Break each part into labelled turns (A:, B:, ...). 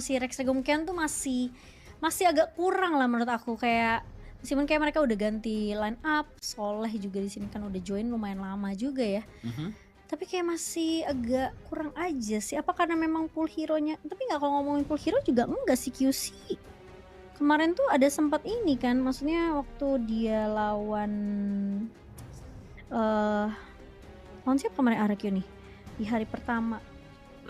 A: si Rex Regumken tuh masih agak kurang lah menurut aku, kayak meskipun kayak mereka udah ganti line up, Soleh juga di sini kan udah join lumayan lama juga ya.
B: Mhm.
A: Tapi kayak masih agak kurang aja sih, apa karena memang pool hero-nya tapi nggak, kalau ngomongin pool hero juga enggak sih QC. Kemarin tuh ada sempat ini kan, maksudnya waktu dia lawan, eee, lawan siapa kemarin RRQ nih? Di hari pertama.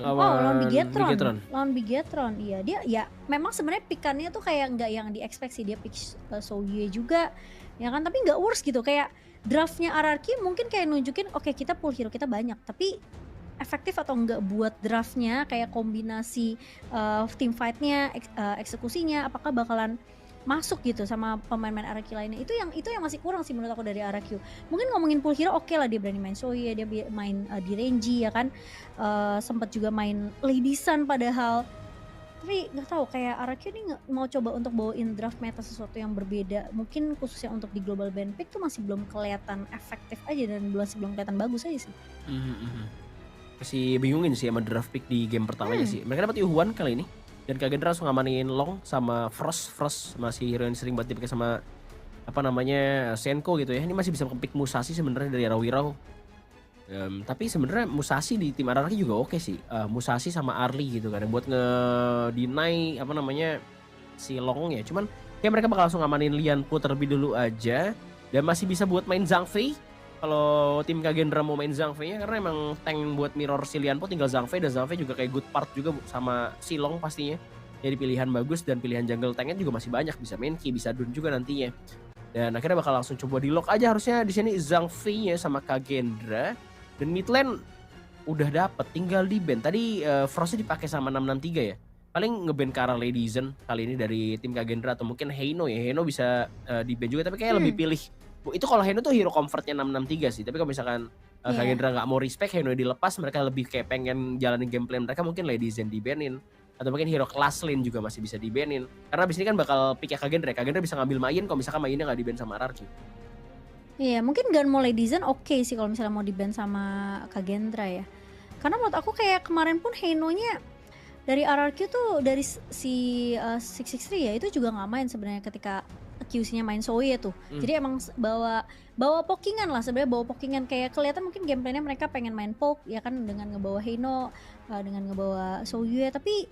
A: Oh, lawan
B: Lawan
A: Bigetron
B: Bigetron.
A: lawan Bigetron, iya. Dia ya memang sebenarnya pick-annya tuh kayak nggak yang di-expect sih, dia pick Soyue juga, ya kan, tapi nggak worse gitu, kayak draft-nya RRQ mungkin kayak nunjukin, oke kita pool hero kita banyak, tapi efektif atau enggak buat draft-nya, kayak kombinasi, team fight-nya, eksekusinya, apakah bakalan masuk gitu sama pemain-pemain RRQ lainnya, itu yang masih kurang sih menurut aku dari RRQ. Mungkin ngomongin pool hero oke lah, dia berani main Soyue, dia main, di Renji ya kan, sempet juga main Lady Sun padahal. Tapi nggak tahu kayak RRQ ini mau coba untuk bawain draft meta sesuatu yang berbeda, mungkin khususnya untuk di global band pick tuh masih belum kelihatan efektif aja dan belum kelihatan bagus aja sih.
B: Mhm mhm. Masih bingungin sih sama draft pick di game pertamanya
A: Hmm.
B: sih. Mereka dapat Yuhuan kali ini dan Kagendra langsung ngamanin Long sama Frost. Frost masih hero yang sering banget dipakai sama apa namanya Senko gitu ya. Ini masih bisa ke-pick Musashi sebenarnya dari Rawirau. Tapi sebenarnya Musashi di tim RRQ juga oke sih. Musashi sama Arlie gitu kan buat nge-deny apa namanya si Long ya. Cuman kayak mereka bakal langsung ngamanin Lianpo terlebih dulu aja dan masih bisa buat main Zhang Fei. Kalau tim Kagendra mau main Zhang Fei-nya karena emang tank buat mirror si Lianpo tinggal Zhang Fei, dan Zhang Fei juga kayak good part juga sama si Long pastinya. Jadi pilihan bagus dan pilihan jungle tanknya juga masih banyak, bisa main Ki, bisa Dun juga nantinya. Dan akhirnya bakal langsung coba di lock aja harusnya di sini Zhang Fei-nya sama Kagendra. Dan mid lane udah dapet, tinggal di ban. Tadi Frostnya dipakai sama 663 ya. Paling nge-ban ke arah Lady Zen kali ini dari tim Kagendra atau mungkin Heino ya. Heino bisa di ban juga tapi kayak lebih
A: Hmm,
B: pilih itu kalau Heino tuh hero comfortnya 663 sih. Tapi kalau misalkan
A: iya.
B: Kagendra nggak mau respect, Heino dilepas, mereka lebih kayak pengen jalanin gameplay mereka, mungkin Lady Zen di-banin. Atau mungkin hero kelas lane juga masih bisa di-banin. Karena abis ini kan bakal pick Kagendra. Kagendra bisa ngambil Main kalau misalkan Mainnya nggak di-ban sama RRQ.
A: Iya, mungkin Gunmo Ladies oke sih kalau misalnya mau di-ban sama Kagendra ya. Karena menurut aku kayak kemarin pun Heino-nya dari RRQ tuh dari si 663 ya, itu juga nggak main sebenarnya ketika QC-nya main Soye tuh.
B: Hmm.
A: Jadi emang bawa bawa pokingan lah sebenarnya, bawa pokingan kayak kelihatan mungkin gameplaynya mereka pengen main poke ya kan, dengan ngebawa Heino, dengan ngebawa Soye, tapi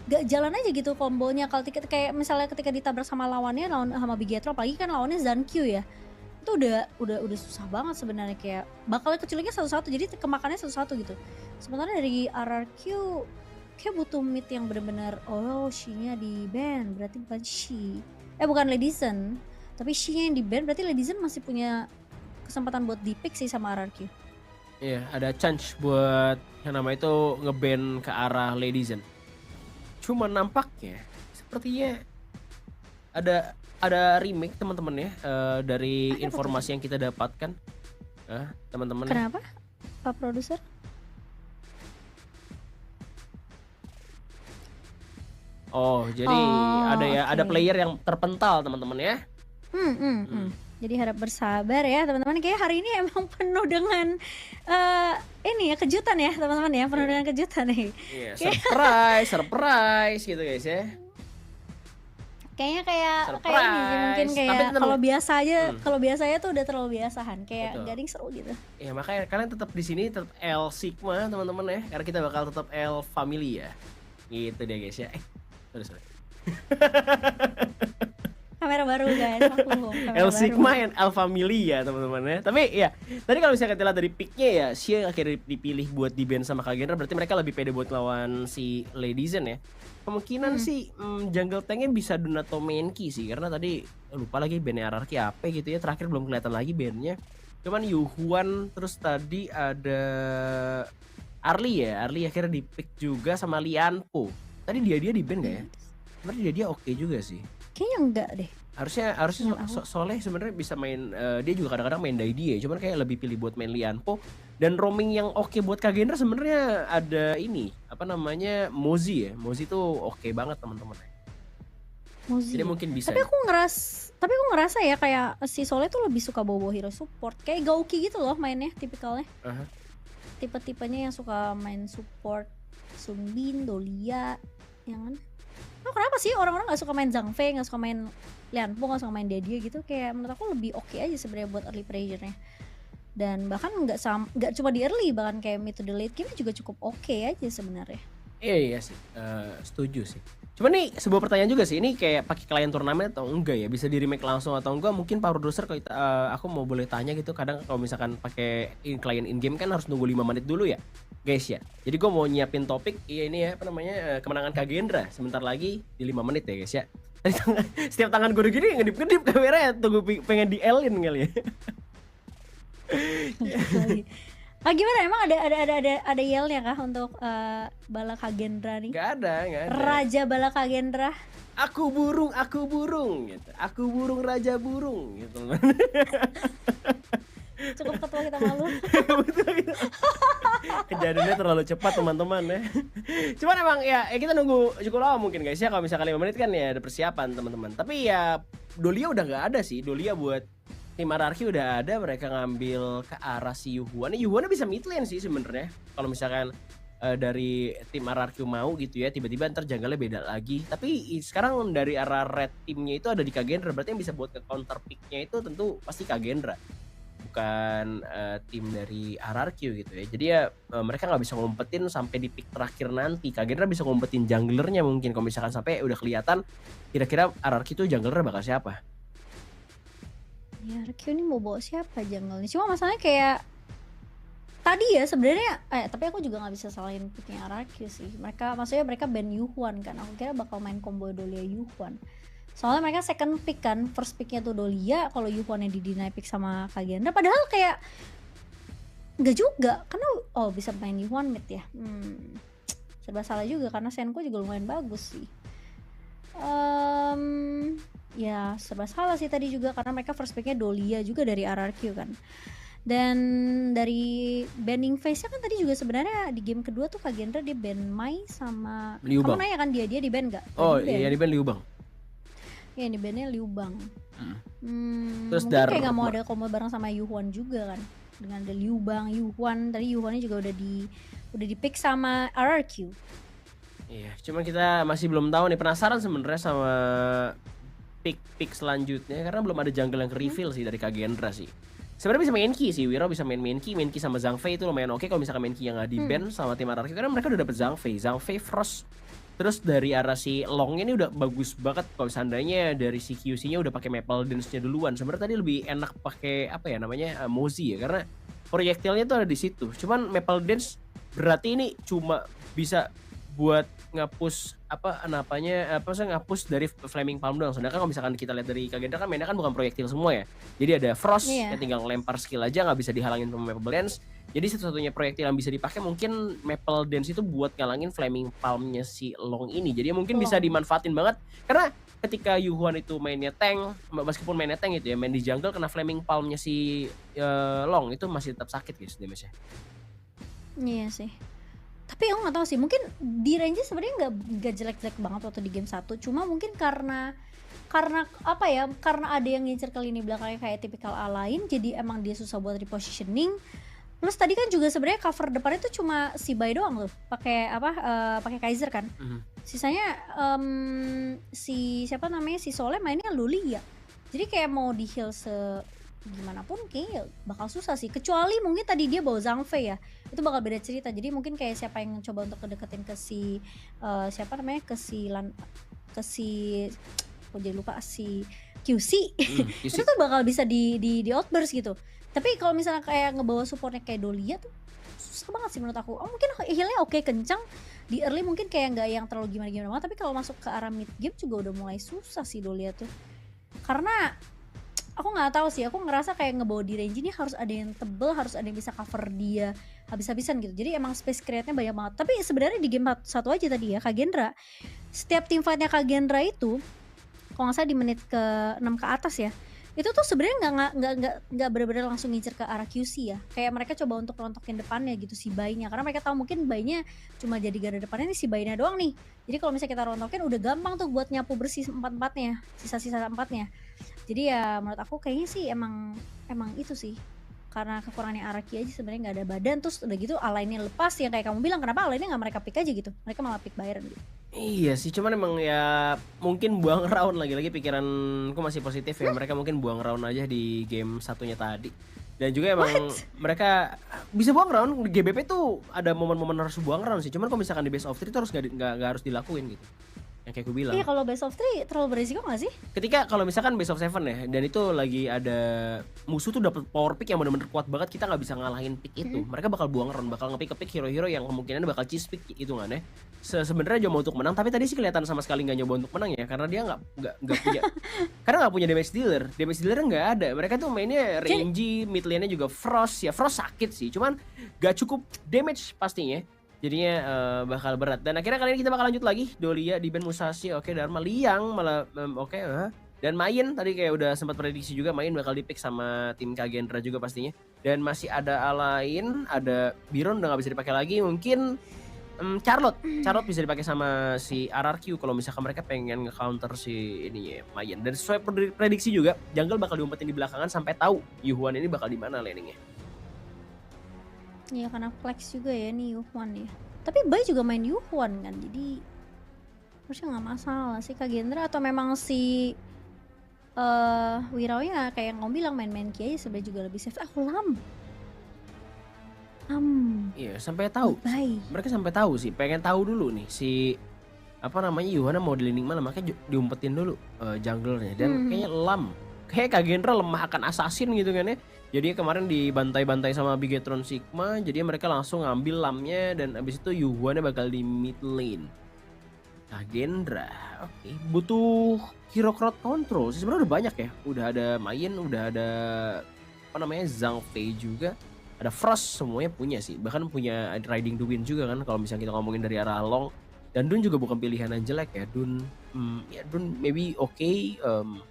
A: gak jalan aja gitu kombonya. Kalau kayak misalnya ketika ditabrak sama lawannya, lawan sama Bigetro, apalagi kan lawannya Zankyu ya. Itu udah susah banget sebenarnya, kayak bakal keculingnya satu-satu, jadi kemakannya satu-satu gitu. Sementara dari RRQ kayak butuh mid yang bener-bener, oh She-nya di-ban, berarti bukan She. Bukan Ledison, tapi She-nya yang di-ban, berarti Ledison masih punya kesempatan buat di-pick sih sama RRQ.
B: Iya, ada chance buat yang nama itu nge-ban ke arah Lady Zen. Cuma nampaknya sepertinya ada remake teman-teman ya, dari
A: Apa tuh?
B: informasi yang kita dapatkan, teman-teman ya.
A: Kenapa, Pak Produser?
B: Oh, jadi
A: Oh,
B: ada
A: oke.
B: player yang terpental teman-teman ya.
A: Hmm, hmm, hmm.
B: Mhm.
A: Jadi harap bersabar ya teman-teman, kayak hari ini emang penuh dengan, ini ya, kejutan ya teman-teman ya, penuh
B: Iya
A: dengan kejutan nih.
B: iya,
A: Kayak
B: surprise surprise gitu guys ya.
A: kayaknya kayak ini sih, mungkin
B: Surprise, tapi
A: kayak
B: tetap
A: kalau biasa aja tuh udah terlalu biasahan, kayak
B: betul.
A: nggak ada yang seru gitu.
B: Ya makanya kalian tetap di sini, tetap L Sigma teman-teman ya, karena kita bakal tetap L Family ya. Gitu deh guys ya. Sorry.
A: Kamera baru guys, maklum, kamera
B: El
A: baru.
B: Sigma and El Familia teman-teman ya. Tapi ya, tadi kalau misalnya kita lihat dari picknya ya, Xie akhirnya dipilih buat di-ban sama Kagendra, berarti mereka lebih pede buat lawan si Lady Zen ya. Kemungkinan
A: Hmm.
B: sih jungle tanknya bisa Donato Menki sih, karena tadi lupa lagi ban-nya RRQ apa gitu ya. Terakhir belum kelihatan lagi ban-nya. Cuman Yuhuan, terus tadi ada Arlie ya. Arlie akhirnya di-pick juga sama Lianpo. Tadi dia di-ban nggak ya?
A: Hmm.
B: Sebenarnya dia oke juga sih.
A: Kayaknya enggak deh,
B: Harusnya
A: menurut aku.
B: Soleh sebenarnya bisa main, dia juga kadang-kadang main Daidi ya, cuman kayak lebih pilih buat main Lianpo. Dan roaming yang oke buat Kagendra sebenarnya ada ini, apa namanya, Mozi ya. Mozi tuh oke banget teman-teman ya. Jadi
A: Muzi ya.
B: mungkin bisa
A: Tapi
B: nih.
A: aku ngerasa ya kayak si Soleh tuh lebih suka bawa hero support. Kayak Gauki gitu loh mainnya tipikalnya.
B: Ah
A: Tipe-tipenya yang suka main support, Sunbin, Dolia, yang kan? sih orang-orang nggak suka main Zhang Fei, nggak suka main Lianpo, nggak suka main Dedia gitu, kayak menurut aku lebih oke aja sebenarnya buat early pressure-nya. Dan bahkan nggak cuma di early, bahkan kayak mid to the late game juga cukup oke aja sebenarnya.
B: Iya sih, setuju sih. Cuman nih sebuah pertanyaan juga sih, ini kayak pakai klien turnamen atau enggak ya? Bisa di remake langsung atau enggak? Mungkin Power Doser kalau aku mau boleh tanya gitu. Kadang kalau misalkan pakai klien in game kan harus nunggu 5 menit dulu ya, guys ya. Jadi gue mau nyiapin topik, iya ini ya apa namanya kemenangan Kagendra. Sebentar lagi di 5 menit ya guys ya. Setiap tangan gue gini ngedip-ngedip kameranya, tunggu pengen di L-in kali ya.
A: Gimana emang ada yell-nya kah untuk Bala Kagendra nih?
B: Gak ada.
A: Raja Bala Kagendra.
B: Aku burung gitu. Aku burung raja burung gitu.
A: Cukup ketua kita malu.
B: Kejadiannya terlalu cepat teman-teman ya. Cuman emang ya kita nunggu cukup lama mungkin guys ya, kalau misalkan 5 menit kan ya ada persiapan teman-teman. Tapi ya Dolia udah nggak ada sih. Dolia buat tim Ararki udah ada, mereka ngambil ke arah si Yuhuan. Yuhuan bisa mid lane sih sebenarnya. Kalau misalkan dari tim Ararki mau gitu ya, tiba-tiba ntar junggle-nya beda lagi. Tapi sekarang dari arah red timnya itu ada di Kagendra, berarti yang bisa buat ke counter pick-nya itu tentu pasti Kagendra, bukan tim dari Ararki gitu ya. Jadi ya mereka nggak bisa ngumpetin sampai di pick terakhir nanti. Kagendra bisa ngumpetin junglernya mungkin kalau misalkan sampai udah kelihatan kira-kira Ararki tuh jungler bakal siapa.
A: Ya Ararki ini mau bawa siapa jungle-nya? Cuma masalahnya kayak tadi ya sebenarnya, tapi aku juga nggak bisa salahin picknya Ararki sih. Maksudnya mereka ban Yuhuan kan. Aku kira bakal main combo Dolia Yuhuan. Soalnya mereka second pick kan, first picknya tuh Dolia, kalau Yuhuan yang di deny pick sama Kagendra. Padahal kayak nggak juga, karena bisa main Yuhuan mid ya. Serba salah juga karena Senko juga lumayan bagus sih. Ya serba salah sih tadi juga karena mereka first picknya Dolia juga dari RRQ kan. Dan dari banning phase-nya kan tadi juga sebenarnya di game kedua tuh Kagendra dia ban Mai sama
B: Liu
A: kamu
B: Bang.
A: nanya kan dia di ban nggak?
B: Oh iya di ban Liu Bang.
A: Ya di bandnya Liu Bang.
B: Terus
A: mungkin kayak nggak mau ada combo bareng sama Yuhuan juga kan, dengan ada Liu Bang, Yuhuan. Tadi Yuhuannya juga udah di pick sama RRQ.
B: Iya, cuman kita masih belum tahu nih, penasaran sebenarnya sama pick selanjutnya karena belum ada jungle yang ke-reveal sih dari Kagendra sih. Sebenarnya bisa main Ki sih, Wiro bisa main Ki sama Zhang Fei itu lumayan oke kalau misalkan main Ki yang nggak di ban sama tim Ararki karena mereka udah dapet Zhang Fei, Frost. Terus dari arah si Long ini udah bagus banget kalau seandainya dari si QC-nya udah pakai Maple Dance-nya duluan. Sebenarnya tadi lebih enak pakai apa ya namanya Mozi ya karena proyektilnya tuh ada di situ. Cuman Maple Dance berarti ini cuma bisa buat ngapus ngapus dari Flaming Palm doang. Sedangkan kalau misalkan kita lihat dari Kagendra kan mainnya kan bukan proyektil semua ya. Jadi ada Frost yang tinggal lempar skill aja, nggak bisa dihalangin sama Maple Dance. Jadi satu-satunya proyektil yang bisa dipakai mungkin Maple Dance itu buat ngalangin Flaming Palm-nya si Long ini. Jadi mungkin bisa dimanfaatin banget karena ketika Yuhuan itu mainnya tank, meskipun mainnya tank gitu ya, main di jungle kena Flaming Palm-nya si Long itu masih tetap sakit guys damage-nya.
A: Iya sih. Tapi aku nggak tahu sih, mungkin di range sebenarnya nggak jelek-jelek banget waktu di game 1. Cuma mungkin karena apa ya, karena ada yang ngincer ke lini belakangnya kayak tipikal A lain, jadi emang dia susah buat repositioning. Plus tadi kan juga sebenarnya cover depannya tuh cuma si Bai doang loh, pakai pakai Kaiser kan. Sisanya si siapa namanya, si Sole mainnya Luli ya. Jadi kayak mau di heal gimana pun kayaknya bakal susah sih, kecuali mungkin tadi dia bawa Zhang Fei ya, itu bakal beda cerita. Jadi mungkin kayak siapa yang coba untuk kedeketin ke si siapa namanya, ke si aku jadi lupa, si QC. Itu tuh bakal bisa di outburst gitu. Tapi kalau misalnya kayak ngebawa supportnya kayak Dolia tuh susah banget sih menurut aku. Mungkin healnya oke kencang di early, mungkin kayak nggak yang terlalu gimana banget, tapi kalau masuk ke arah mid game juga udah mulai susah sih Dolia tuh. Karena aku nggak tahu sih, aku ngerasa kayak ngebawa di range ini harus ada yang tebel, harus ada yang bisa cover dia habis-habisan gitu. Jadi emang space create-nya banyak banget. Tapi sebenarnya di game satu aja tadi ya, Kagendra, setiap team fight-nya Kagendra itu kalau nggak salah di menit ke 6 ke atas ya, itu tuh sebenarnya nggak benar-benar langsung ngincer ke arah QC ya. Kayak mereka coba untuk rontokin depannya gitu si Bai-nya, karena mereka tahu mungkin Bai-nya cuma jadi garda depannya nih, si Bai-nya doang nih. Jadi kalau misalnya kita rontokin udah gampang tuh buat nyapu bersih empat-empatnya, sisa-sisa empatnya. Jadi ya menurut aku kayaknya sih emang itu sih karena kekurangannya Araki aja sebenarnya nggak ada badan, terus udah gitu Alainnya lepas yang kayak kamu bilang, kenapa Alainnya nggak mereka pick aja gitu? Mereka malah pick Byron gitu.
B: Iya sih, cuman emang ya mungkin buang round lagi-lagi pikiranku masih positif ya. Mereka mungkin buang round aja di game satunya tadi. Dan juga emang
A: What?
B: mereka bisa buang round. Di GBP tuh ada momen-momen harus buang round sih. Cuman kalau misalkan di best of 3 tuh harus nggak harus dilakuin gitu. Yang kayak gue bilang.
A: Iya kalau best of 3 terlalu beresiko nggak sih?
B: Ketika kalau misalkan best of 7 ya, dan itu lagi ada musuh tuh dapat power pick yang benar-benar kuat banget, kita nggak bisa ngalahin pick itu. Mereka bakal buang round, bakal nge-pick hero-hero yang kemungkinan bakal cheese pick hitungannya. Sebenarnya coba untuk menang, tapi tadi sih kelihatan sama sekali nggak nyoba untuk menang ya, karena dia nggak punya karena nggak punya damage dealer nggak ada. Mereka tuh mainnya rangy, mid lane-nya juga Frost ya. Frost sakit sih, cuman nggak cukup damage pastinya. Jadinya bakal berat. Dan akhirnya kali ini kita bakal lanjut lagi. Dolia di band Musashi, oke. Dharma Liang malah oke. Dan Main tadi kayak udah sempat prediksi juga, Main bakal di pick sama tim Kagendra juga pastinya. Dan masih ada Alain, ada Biron udah nggak bisa dipakai lagi. Mungkin Charlotte bisa dipakai sama si RRQ kalau misalkan mereka pengen nge-counter si ini ya, Main. Dan sesuai prediksi juga, jungle bakal diumpetin di belakangan sampai tahu Yuhuan ini bakal di mana landingnya.
A: Iya karena flex juga ya nih Yuhuan ya. Tapi Bai juga main Yuhuan kan, jadi harusnya nggak masalah sih Kagendra, atau memang si Wiraunya kayak yang kamu bilang main-main Ki aja sebenarnya juga lebih safe. Lam.
B: Iya, sampai tahu.
A: Bai.
B: Mereka sampai tahu sih, pengen tahu dulu nih si apa namanya Yuhana mau di landing mana, makanya diumpetin dulu jungle-nya. Dan kayaknya Lam, kayak Kagendra lemah akan assassin gitu kan ya. Jadi kemarin dibantai-bantai sama Bigetron Sigma, jadi mereka langsung ngambil Lamnya dan abis itu Yuhuannya bakal di mid lane. Kagendra, oke. Butuh hero crowd control sih sebenarnya udah banyak ya. Udah ada Main, udah ada apa namanya Zhang Fei juga. Ada Frost, semuanya punya sih. Bahkan punya Riding the Wind juga kan kalau misalnya kita ngomongin dari arah Long. Dan Dun juga bukan pilihan yang jelek ya. Dun ya Dun maybe oke.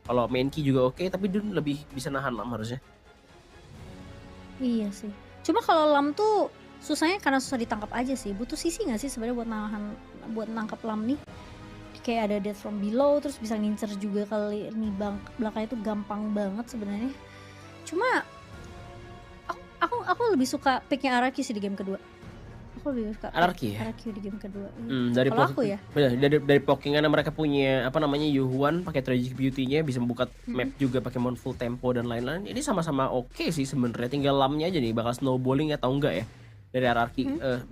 B: Kalau main key juga oke, tapi Dun lebih bisa nahan Lam harusnya.
A: Iya sih. Cuma kalau Lam tuh susahnya karena susah ditangkap aja sih. Butuh sisi nggak sih sebenarnya buat nangkap Lam nih? Kayak ada death from below, terus bisa ngincer juga kali nih belakangnya itu gampang banget sebenarnya. Cuma aku lebih suka picknya Araki sih di game kedua. Aku lebih suka
B: Araki ya?
A: Araki di game kedua.
B: Dari
A: kalau aku ya.
B: Dari pokingan mereka punya apa namanya Yuhuan pakai Tragic Beauty-nya, bisa membuka map juga pakai Mon Full Tempo dan lain-lain. Ini sama-sama oke sih sebenarnya, tinggal Lamnya aja nih bakal snowballing atau enggak ya. Dari Araki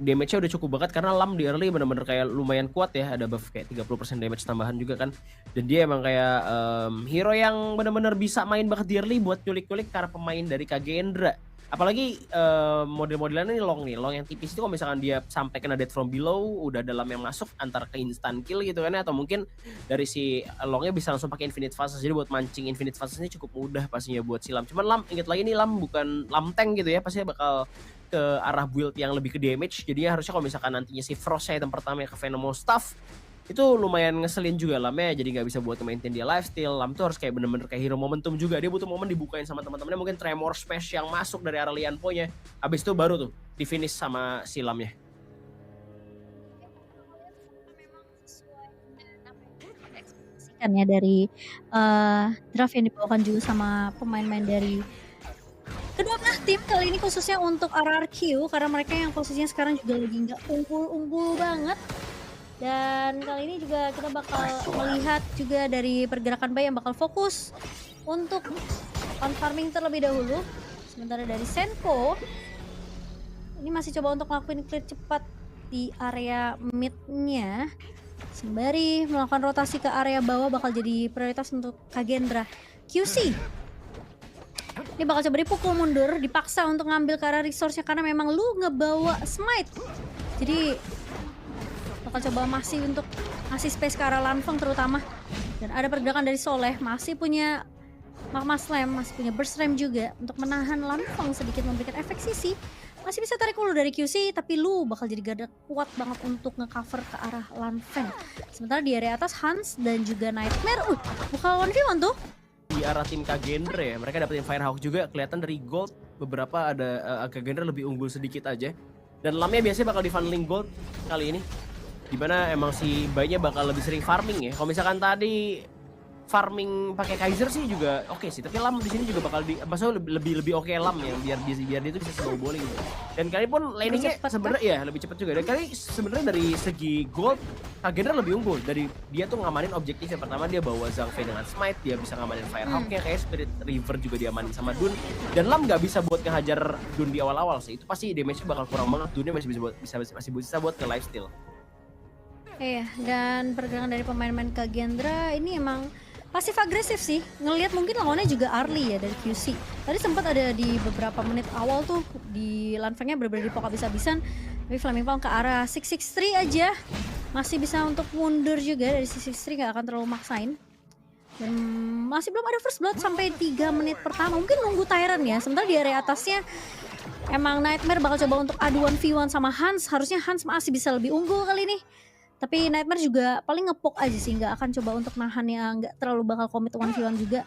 B: damage-nya udah cukup banget karena Lam di early bener-bener kayak lumayan kuat ya, ada buff kayak 30% damage tambahan juga kan. Dan dia emang kayak hero yang bener-bener bisa main banget di early buat nyulik-nyulik para pemain dari Kagendra. Apalagi model-modelannya Long yang tipis itu kalau misalkan dia sampai kena death from below, udah dalam yang masuk antara ke instant kill gitu kan ya, atau mungkin dari si Longnya bisa langsung pakai infinite phases, jadi buat mancing infinite phases ini cukup mudah pastinya buat si Lam. Cuman Lam, ingat lagi nih Lam bukan Lam tank gitu ya, pasti bakal ke arah build yang lebih ke damage. Jadinya harusnya kalau misalkan nantinya si Frostnya item pertama ke Venomous Staff itu lumayan ngeselin juga Lamnya, jadi nggak bisa buat maintain dia lifesteal. Lam tuh harus kayak bener-bener kayak hero momentum juga, dia butuh momen dibukain sama teman-temannya, mungkin Tremor Smash yang masuk dari arah Lianpo-nya, abis itu baru tuh di finish sama si Lamnya.
A: Kan ya dari draft yang dibawakan juga sama pemain-pemain dari kedua belah tim kali ini, khususnya untuk RRQ karena mereka yang posisinya sekarang juga lagi nggak unggul banget. Dan kali ini juga kita bakal melihat juga dari pergerakan Bai yang bakal fokus untuk on farming terlebih dahulu. Sementara dari Senko ini masih coba untuk ngelakuin clear cepat di area mid-nya, sembari melakukan rotasi ke area bawah bakal jadi prioritas untuk Kagendra. QC ini bakal coba dipukul mundur, dipaksa untuk ngambil ke arah resource-nya karena memang lu ngebawa smite. Jadi bakal coba masih untuk ngasih space ke arah Lanfeng terutama. Dan ada pergerakan dari Soleh, masih punya Magma Slam, masih punya Burst Ram juga untuk menahan Lanfeng sedikit, memberikan efek sisi. Masih bisa tarik ulu dari QC, tapi lu bakal jadi garda kuat banget untuk ngecover ke arah Lanfeng. Sementara di area atas Hans dan juga Nightmare, bukan 1v1 tuh.
B: Di arah tim Kagendra ya, mereka dapetin Firehawk juga, kelihatan dari gold beberapa ada Kagendra lebih unggul sedikit aja. Dan Lamnya biasanya bakal di funneling gold kali ini, dimana emang si Bai-nya bakal lebih sering farming ya. Kalau misalkan tadi farming pakai Kaiser sih juga oke sih, tapi Lam di sini juga bakal maksudnya lebih oke Lam ya biar dia tuh bisa snowballing gitu. Dan kali pun laningnya sebenarnya ya lebih cepat juga. Dan kali sebenarnya dari segi gold Kagenda lebih unggul dari dia tuh ngamanin objektif yang pertama dia bawa Zhang Fei dengan smite, dia bisa ngamanin Firehawk-nya kayak Spirit River juga diamanin sama Dun. Dan Lam nggak bisa buat ngehajar Dun di awal-awal sih. Itu pasti damage-nya bakal kurang banget. Dunnya masih bisa buat ke lifesteal.
A: Iya, dan pergerakan dari pemain-pemain Kagendra ini emang pasif agresif sih. Ngelihat mungkin lawannya juga Arli ya dari QC. Tadi sempat ada di beberapa menit awal tuh di Lanfengnya bener-bener dipok habis-habisan. Tapi Flaming Palm ke arah 663 aja. Masih bisa untuk mundur juga dari 663, nggak akan terlalu maksain. Dan masih belum ada first blood sampai 3 menit pertama. Mungkin nunggu Tyrant ya. Sementara di area atasnya emang Nightmare bakal coba untuk adu 1v1 sama Hans. Harusnya Hans masih bisa lebih unggul kali ini. Tapi Nightmare juga paling ngepok aja sih, nggak akan coba untuk nahan yang nggak terlalu bakal commit 1v1 juga.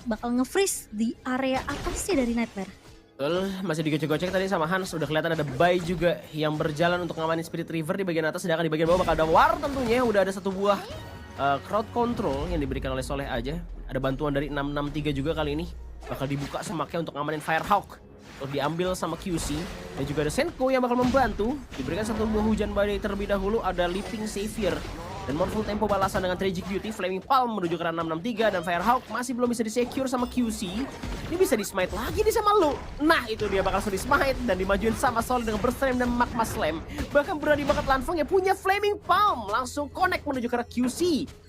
A: Bakal nge-freeze di area atasnya dari Nightmare.
B: Betul, masih digocek-gocek tadi sama Hans. Udah kelihatan ada Bai juga yang berjalan untuk ngamanin Spirit River di bagian atas. Sedangkan di bagian bawah bakal ada War tentunya. Udah ada satu buah crowd control yang diberikan oleh Soleh aja. Ada bantuan dari 663 juga kali ini. Bakal dibuka semaknya untuk ngamanin Firehawk. Untuk diambil sama QC. Dan juga ada Senko yang bakal membantu. Diberikan satu buah hujan badai terlebih dahulu. Ada Leaping Savior. Dan Mournful Tempo balasan dengan Tragic Beauty. Flaming Palm menuju ke 663. Dan Firehawk masih belum bisa di-secure sama QC. Ini bisa di-smite lagi nih sama lu. Nah itu dia bakal langsung di-smite. Dan dimajuin sama Solid dengan Burst Slam dan Magma Slam. Bahkan berani banget Lanfeng ya punya Flaming Palm. Langsung connect menuju ke arah QC.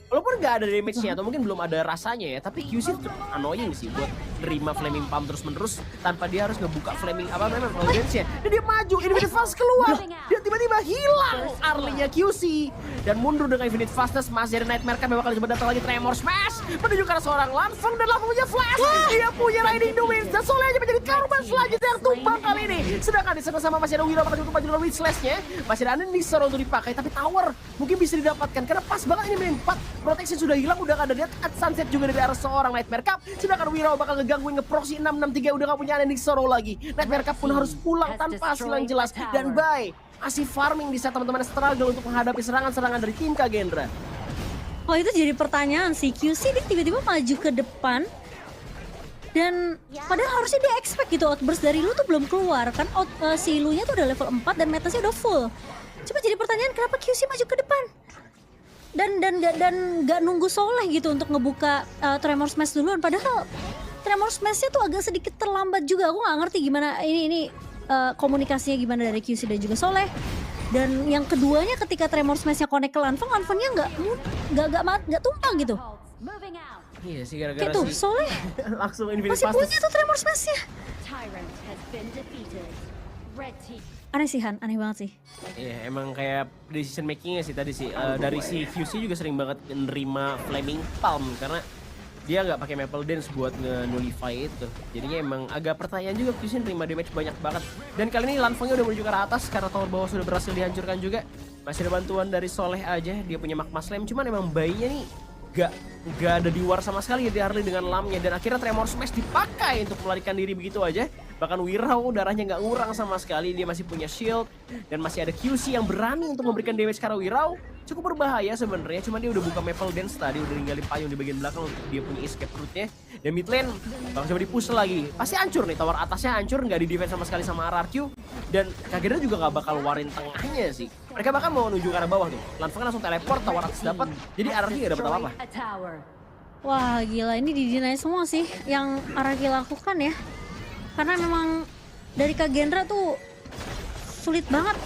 B: Walaupun nggak ada damage-nya atau mungkin belum ada rasanya ya, tapi QC itu annoying sih buat nerima Flaming Palm terus-menerus tanpa dia harus ngebuka Flaming apa namanya audience-nya. Dan dia maju, Infinite Fast keluar. Dia tiba-tiba hilang Arlinya QC dan mundur dengan Infinite Fastness. Masih ada Nightmare kan bakal coba datang lagi Tremor Smash menuju ke arah seorang Lanfeng dan langsung punya Flash. Dia punya Riding the Winds dan Soleh aja menjadi korban selanjutnya yang tumbang kali ini. Sedangkan di sana sama masih ada Wira bakal tutup dengan Witch Slash-nya. Masih ada Nixor untuk dipakai tapi tower mungkin bisa didapatkan karena pas banget ini main 4. Protection sudah hilang, udah gak ada Death at Sunset juga dari arah seorang Nightmare Cup. Sedangkan Wiro bakal ngegangguin nge-proxy 663 udah gak punya Ending Sorrow lagi. Nightmare Cup pun harus pulang tanpa hasil yang jelas. Dan Bai masih farming di saat teman-teman struggle untuk menghadapi serangan-serangan dari tim Kagendra.
A: Oh itu jadi pertanyaan sih, QC dia tiba-tiba maju ke depan. Dan padahal harusnya dia expect gitu outburst dari lu tuh belum keluar kan. Si Lu nya tuh udah level 4 dan metasnya udah full. Coba jadi pertanyaan kenapa QC maju ke depan? Dan nggak nunggu Soleh gitu untuk ngebuka Tremor Smash duluan. Padahal Tremor Smash-nya tuh agak sedikit terlambat juga. Aku nggak ngerti gimana ini komunikasinya gimana dari QC dan juga Soleh. Dan yang keduanya ketika Tremor Smash-nya connect ke Lanfeng-nya nggak tumpang gitu.
B: Iya sih gara-gara
A: kayak tuh
B: si
A: Soleh
B: langsung Infinite
A: masih
B: Fastness.
A: punya tuh Tremor Smash-nya. Aneh sih Han, aneh banget sih.
B: Iya emang kayak decision makingnya sih tadi sih dari si QC juga sering banget menerima Flaming Palm karena dia nggak pakai Maple Dance buat nge-nullify itu. Jadinya emang agak pertanyaan juga QC nerima damage banyak banget. Dan kali ini Lanfengnya udah menuju ke arah atas karena tower bawah sudah berhasil dihancurkan juga. Masih ada bantuan dari Soleh aja, dia punya Magma Slam cuman emang bayinya nih gak ada di war sama sekali di Harley dengan lamnya dan akhirnya Tremor Smash dipakai untuk melarikan diri begitu aja. Bahkan Wirau darahnya nggak ngurang sama sekali, dia masih punya shield dan masih ada QC yang berani untuk memberikan damage karena Wirau cukup berbahaya sebenarnya, cuman dia udah buka Maple Dance tadi, udah ninggalin payung di bagian belakang untuk dia punya escape route-nya. Dan mid lane bakal coba di-push lagi, pasti hancur nih, tower atasnya hancur, nggak di-defense sama sekali sama RRQ. Dan Kagenda juga nggak bakal warin tengahnya sih, mereka bahkan mau menuju ke arah bawah tuh. Lanfeng langsung teleport, tower atas dapat, jadi RRQ nggak dapat apa-apa.
A: Wah gila, ini di-deny semua sih yang RRQ lakukan ya. Karena memang dari Kagendra tuh sulit banget.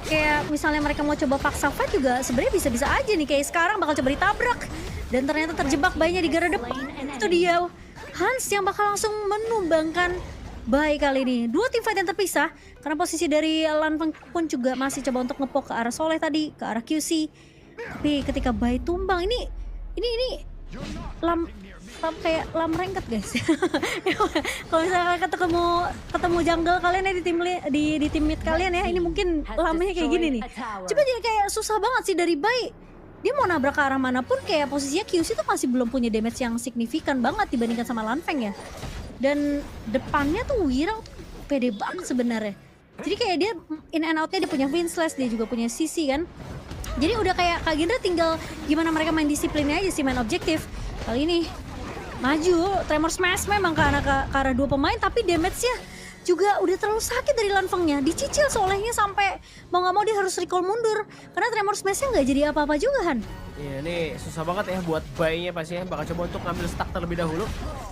A: Kayak misalnya mereka mau coba paksa fight juga sebenarnya bisa-bisa aja nih. Kayak sekarang bakal coba ditabrak. Dan ternyata terjebak Bai-nya di garda depan. Itu dia Hans yang bakal langsung menumbangkan Bai kali ini. Dua tim fight yang terpisah. Karena posisi dari Lanfeng pun juga masih coba untuk ngepok ke arah Soleh tadi. Ke arah QC. Tapi ketika Bai tumbang ini kayak lam rengket guys. Kalau misalnya ketemu jungle kalian ya di tim mid kalian ya, ini mungkin lamnya kayak gini nih. Coba jadi kayak susah banget sih dari Bai. Dia mau nabrak ke arah manapun kayak posisinya QC tuh masih belum punya damage yang signifikan banget dibandingkan sama Lanfeng ya. Dan depannya tuh Wirau tuh pede banget sebenarnya. Jadi kayak dia in and outnya dia punya Wind Slash, dia juga punya CC kan. Jadi udah kayak Kak Gendra tinggal gimana mereka main disiplinnya aja sih, main objektif. Kali ini maju, Tremor Smash memang ke arah dua pemain, tapi damage-nya juga udah terlalu sakit dari Lanfengnya. Dicicil soalnya sampai mau nggak mau dia harus recall mundur. Karena Tremor Smash-nya nggak jadi apa-apa juga, Han.
B: Iya, ini susah banget ya buat buy-nya pasti ya. Bakal coba untuk ngambil stack terlebih dahulu.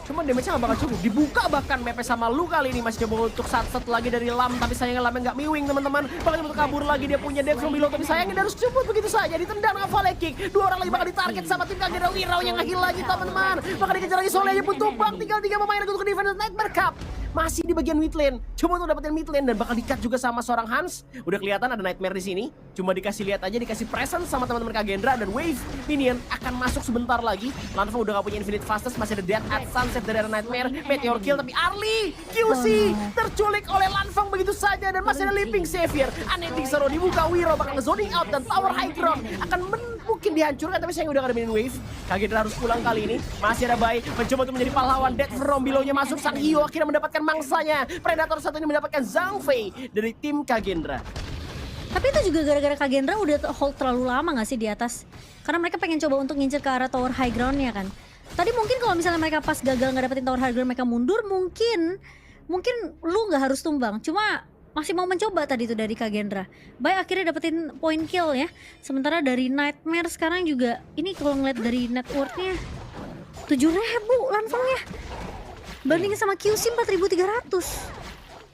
B: Cuma damage-nya nggak bakal cukup. Dibuka bahkan mapnya sama Lu kali ini. Masih coba untuk sat-sat lagi dari Lam. Tapi sayangnya Lamnya nggak miwing teman-teman. Bakal coba untuk kabur lagi. Dia punya Death from Below. Tapi sayangnya dia harus cepet begitu saja. Ditendang dengan volley kick. Dua orang lagi bakal ditarget sama tim Kagera Wirau yang nge-heal lagi teman-teman. Bakal dikejar lagi Soleh pun tumbang. Tinggal 3 pemain untuk ke defense Nightmare Cup. Masih di bagian mid lane. Coba untuk dapetin mid lane dan bakal di-cut juga sama seorang Hans. Udah kelihatan ada Nightmare di sini. Cuma dikasih lihat aja, dikasih presence sama teman-teman Kagendra dan Wave Minion akan masuk sebentar lagi. Lanfeng udah gak punya Infinite Fastest, masih ada Death at Sunset dari arah Nightmare, Meteor Kill, tapi Arlie QC terculik oleh Lanfeng begitu saja dan masih ada Leaping Savior. Unending Sorrow dibuka, Wiro bakal nge-zoning out dan Tower High Ground akan mungkin dihancurkan, tapi sayang udah gak ada minion Wave. Kagendra harus pulang kali ini. Masih ada Bai mencoba untuk menjadi pahlawan. Death from Below-nya masuk, Sang Hyo akhirnya mendapatkan mangsanya. Predator satu ini mendapatkan Zhang Fei dari tim Kagendra.
A: Tapi itu juga gara-gara Kagendra udah hold terlalu lama gak sih di atas? Karena mereka pengen coba untuk ngincer ke arah tower high ground-nya kan. Tadi mungkin kalau misalnya mereka pas gagal nggak dapetin tower high ground, mereka mundur, mungkin lu nggak harus tumbang. Cuma masih mau mencoba tadi itu dari Kagendra. Baik akhirnya dapetin point kill ya. Sementara dari Nightmare sekarang juga, ini kalau ngeliat dari net worth-nya 7.000 Lanfengnya. Bandingin sama QC 4.300.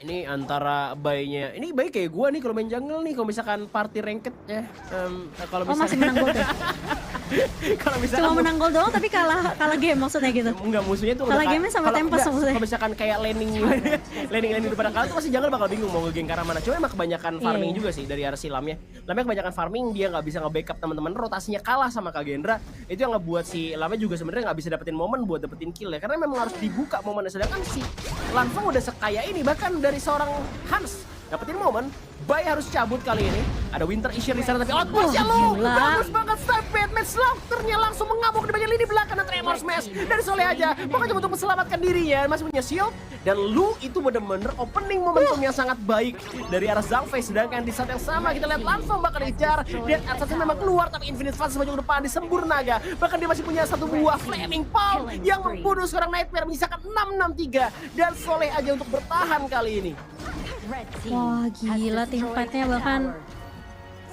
B: Ini antara Bai-nya, ini Bai kayak gua nih kalau main jungle nih, kalau misalkan party ranked ya. Kalau
A: masih menang gold ya?
B: Kalau misalkan
A: cuma menang gold doang tapi kalah game maksudnya gitu.
B: Enggak, musuhnya tuh
A: kalah game sama Tempest maksudnya.
B: Kalau misalkan kayak laning depan kalah tuh pasti jungle bakal bingung mau nge-gank ke arah mana. Cuma emang kebanyakan farming juga sih dari arah si Lamnya. Lamnya kebanyakan farming, dia nggak bisa nge-backup teman-teman, rotasinya kalah sama Kagendra. Itu yang ngebuat si Lamnya juga sebenarnya nggak bisa dapetin momen buat dapetin kill ya, karena memang harus dibuka momennya. Sedangkan si Lanfeng udah sekaya ini, bahkan dari seorang Hans dapetin momen. Bai harus cabut kali ini. Ada Winter Isher di sana tapi outburst-nya lo bagus banget. Stampede Match Slaughter-nya langsung mengamuk di bagian lini belakang dan Tremor Smash dari Soleh aja. Bahkan coba untuk menyelamatkan dirinya, masih punya shield. Dan Lu itu bener-bener opening momentum yang sangat baik dari arah Zhang Fei. Sedangkan di saat yang sama kita lihat Lanfeng bakal dikejar. Dan atasnya memang keluar tapi Infinite Fast maju ke depan disembur naga. Bahkan dia masih punya satu buah Flaming Palm yang membunuh seorang Nightmare menyisakan 663. Dan Soleh aja untuk bertahan kali ini.
A: Wah gila, tim fight-nya bahkan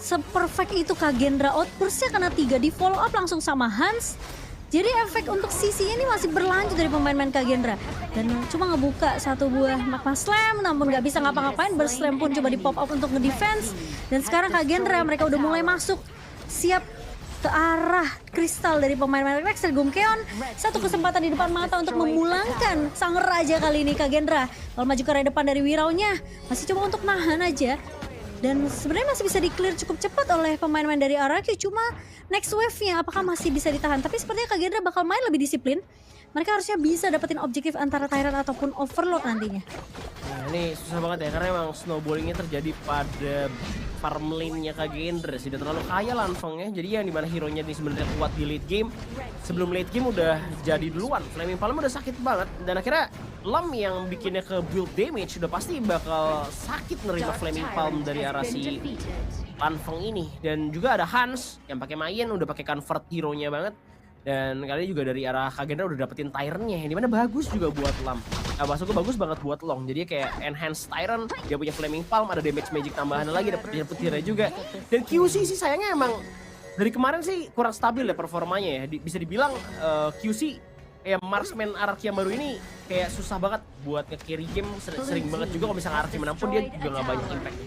A: seperfect itu. Kagendra outburst-nya kena 3, di follow up langsung sama Hans. Jadi efek untuk sisi ini masih berlanjut dari pemain-pemain Kagendra. Dan cuma ngebuka satu buah Magma Slam, namun nggak bisa ngapa-ngapain. Burst Slam pun coba di pop up untuk nge-defense. Dan sekarang Kagendra mereka udah mulai masuk, siap ke arah kristal dari pemain-pemain Rex dan Gumkeon. Satu kesempatan di depan mata untuk memulangkan sang raja kali ini Kagendra. Kalau maju ke arah depan dari Wirau-nya, masih coba untuk nahan aja. Dan sebenarnya masih bisa di-clear cukup cepat oleh pemain-pemain dari RRQ. Cuma next wave-nya apakah masih bisa ditahan? Tapi sepertinya Kagendra bakal main lebih disiplin. Mereka harusnya bisa dapetin objektif antara Tyrant ataupun Overlord nantinya.
B: Nah ini susah banget ya, karena emang snowballingnya terjadi pada farm lane-nya Kagendra. Sudah terlalu kaya Lanfeng ya, jadi yang dimana hero-nya ini sebenarnya kuat di late game. Sebelum late game udah jadi duluan, Flaming Palm udah sakit banget. Dan akhirnya Lam yang bikinnya ke build damage udah pasti bakal sakit nerima Flaming Palm dari arah si Lanfeng ini. Dan juga ada Hans yang pakai Mayen, udah pakai convert hero-nya banget. Dan kali ini juga dari arah Kagendra udah dapetin Tyrant-nya, yang dimana bagus juga buat Lam. Nah, maksudku bagus banget buat Long, jadi kayak enhance Tyrant, dia punya Flaming Palm, ada damage magic tambahan lagi, dapet hero juga. Dan QC sih sayangnya emang dari kemarin sih kurang stabil ya performanya ya. Bisa dibilang QC ya marksman RRQ yang baru ini kayak susah banget buat nge-carry game, sering banget juga kalau misalnya RRQ menang pun dia juga gak banyak impact.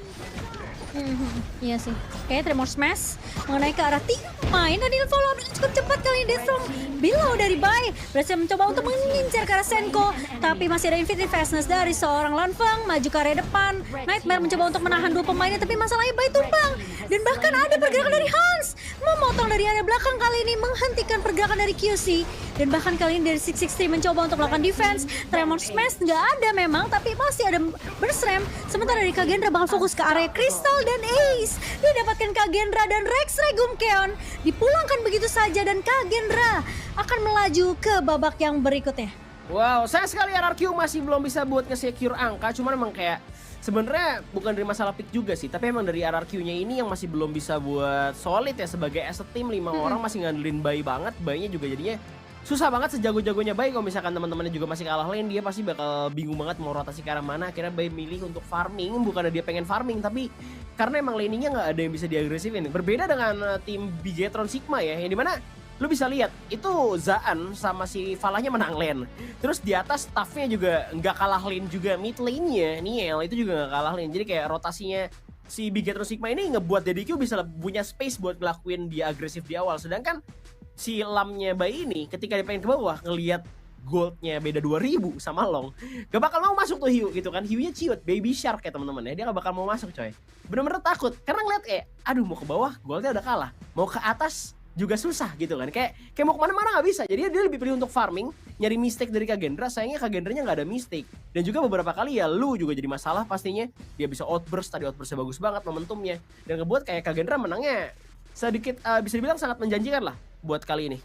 A: Iya sih, kayaknya Tremor Smash mengenai ke arah tim main dan ini follow up dengan cukup cepat kali ini. Death from Below dari Bai berhasil mencoba untuk mengincar ke arah Senko, tapi masih ada Infinite Fastness dari seorang Lanfeng maju ke area depan. Nightmare mencoba untuk menahan dua pemainnya, tapi masalahnya Bai tumbang. Dan bahkan ada pergerakan dari Hans memotong dari area belakang kali ini, menghentikan pergerakan dari QC. Dan bahkan kali ini dari 663 mencoba untuk melakukan defense. Tremor Smash nggak ada memang, tapi masih ada Burst Ram. Sementara dari Kagendra bakal fokus ke area Crystal dan Ace. Didapatkan Kagendra dan Rex Gumkeon dipulangkan begitu saja dan Kagendra akan melaju ke babak yang berikutnya.
B: Wow, sayang sekali RRQ masih belum bisa buat nge-secure angka, cuman emang kayak Sebenarnya bukan dari masalah pick juga sih, tapi emang dari RRQ-nya ini yang masih belum bisa buat solid ya sebagai as a team 5
A: Mhm.
B: orang masih ngandelin Bai banget. Bai-nya juga jadinya susah banget sejago-jagonya Bai kalau misalkan teman-temannya juga masih kalah lane dia pasti bakal bingung banget mau rotasi ke arah mana. Akhirnya Bai milih untuk farming, bukannya dia pengen farming tapi karena emang laningnya nggak ada yang bisa diagresifin. Berbeda dengan tim Bigetron Sigma ya, yang dimana lu bisa lihat itu Zaan sama si Valahnya menang lane. Terus di atas staffnya juga nggak kalah lane juga, mid lane-nya Niel itu juga nggak kalah lane. Jadi kayak rotasinya si Bigetron Sigma ini ngebuat DDQ bisa punya space buat ngelakuin dia agresif di awal. Sedangkan si Lamnya Bai ini ketika dia pengen ke bawah ngelihat goldnya beda 2000 sama Long, gak bakal mau masuk tuh Hiu gitu kan. Hiunya ciut, baby shark ya teman-teman ya, dia gak bakal mau masuk coy. Bener-bener takut karena ngeliat kayak aduh mau ke bawah goldnya udah kalah, mau ke atas juga susah gitu kan, kayak mau kemana-mana nggak bisa. Jadi dia lebih pilih untuk farming, nyari mistake dari Kagendra. Sayangnya Kagendranya nggak ada mistake, dan juga beberapa kali ya lu juga jadi masalah pastinya. Dia bisa outburst, tadi outburstnya bagus banget momentumnya, dan ngebuat kayak Kagendra menangnya sedikit bisa dibilang sangat menjanjikan lah buat kali ini.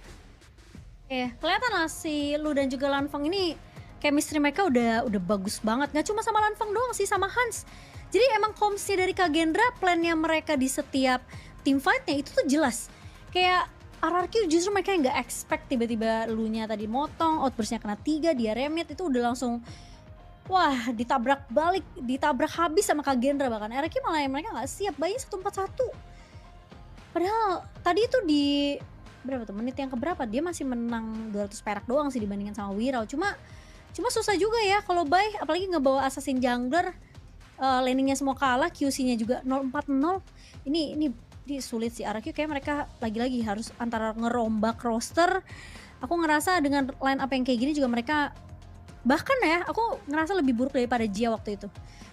A: Kelihatan lah si Lu dan juga Lanfeng ini chemistry mereka udah bagus banget. Nggak cuma sama Lanfeng doang sih, sama Hans. Jadi emang komsnya dari Kagendra, plannya mereka di setiap team fight-nya itu tuh jelas. Kayak RRQ justru mereka yang nggak expect tiba-tiba Lu-nya tadi motong, outburst-nya kena 3, dia remit itu udah langsung wah ditabrak balik, ditabrak habis sama Kagendra. Bahkan RRQ malah yang mereka nggak siap, Bai 141. Padahal tadi itu di berapa tuh menit yang keberapa dia masih menang 200 perak doang sih dibandingkan sama Wirau. Cuma susah juga ya kalau Bai apalagi ngebawa assassin jungler, laningnya semua kalah, QC-nya juga 040. Ini sulit sih RRQ, kayak mereka lagi-lagi harus antara ngerombak roster. Aku ngerasa dengan line up yang kayak gini juga mereka, bahkan ya aku ngerasa lebih buruk daripada Jia waktu itu.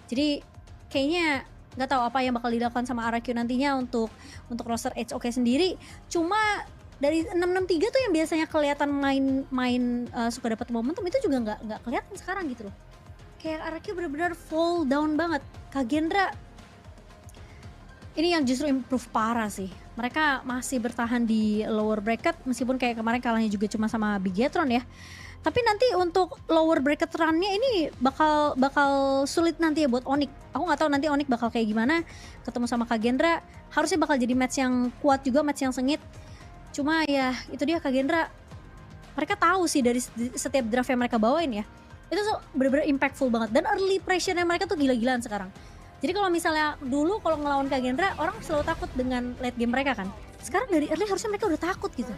A: Jadi kayaknya nggak tahu apa yang bakal dilakukan sama RRQ nantinya untuk roster HOK sendiri. Cuma dari 663 tuh yang biasanya kelihatan main suka dapat momentum itu juga nggak kelihatan sekarang gitu loh. Kayak RRQ benar-benar fall down banget. Kagendra ini yang justru improve parah sih. Mereka masih bertahan di lower bracket meskipun kayak kemarin kalahnya juga cuma sama Bigetron ya. Tapi nanti untuk lower bracket run-nya ini bakal sulit nanti ya buat Onyx. Aku nggak tahu nanti Onyx bakal kayak gimana ketemu sama Kagendra. Harusnya bakal jadi match yang kuat juga, match yang sengit. Cuma ya itu dia Kagendra. Mereka tahu sih dari setiap draft yang mereka bawain ya. Itu bener-bener impactful banget, dan early pressure-nya mereka tuh gila-gilaan sekarang. Jadi kalau misalnya dulu kalau ngelawan Kagendra orang selalu takut dengan late game mereka kan. Sekarang dari early harusnya mereka udah takut gitu.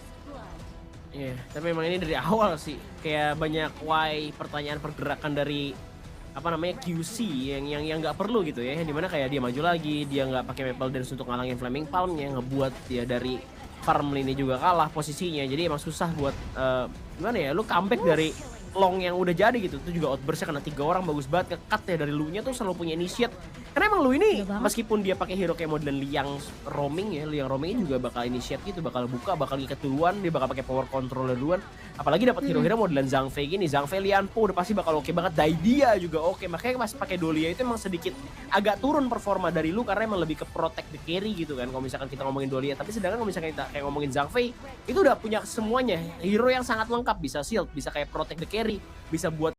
B: Iya, tapi memang ini dari awal sih kayak banyak why pertanyaan pergerakan dari apa namanya QC yang nggak perlu gitu ya. Yang dimana kayak dia maju lagi, dia nggak pakai Maple Dance untuk ngalangin Flaming Palm yang ngebuat dia dari farm ini juga kalah posisinya. Jadi emang susah buat gimana ya, lu comeback dari Long yang udah jadi gitu. Itu juga outburstnya kena 3 orang bagus banget, nge-cut ya dari Lu-nya tuh selalu punya initiate. Karena emang Lu ini meskipun dia pakai hero kayak model Liang roaming ya, Liang roaming juga bakal initiate gitu, bakal buka, bakal ngikat duluan, dia bakal pakai power controller duluan. Apalagi dapat hero-hero modelan Zhang Fei gini, Zhang Fei Lianpo udah pasti bakal oke banget. Daidia juga oke. Makanya pas pakai Dolia itu emang sedikit agak turun performa dari Lu karena emang lebih ke protect the carry gitu kan kalau misalkan kita ngomongin Dolia. Tapi sedangkan kalau misalkan kita kayak ngomongin Zhang Fei itu udah punya semuanya, hero yang sangat lengkap, bisa shield, bisa kayak protect the carry, bisa buat